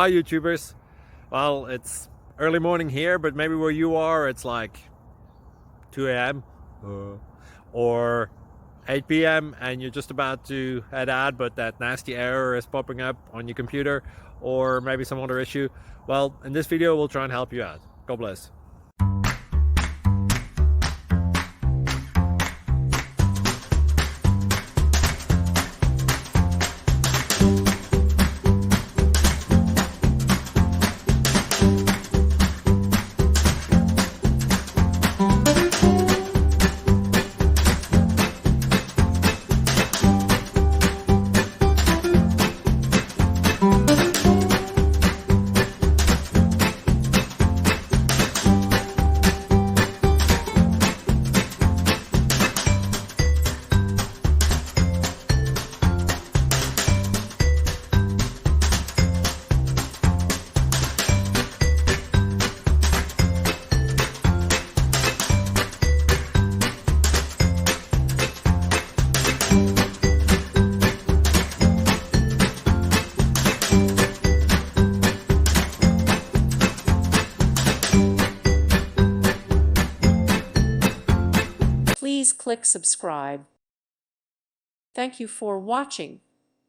Hi YouTubers. Well, it's early morning here, but maybe where you are it's like 2 a.m. or 8 p.m. and you're just about to head out, but that nasty error is popping up on your computer, or maybe some other issue. Well, in this video we'll try and help you out. God bless. Please click subscribe. Thank you for watching.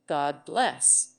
God bless.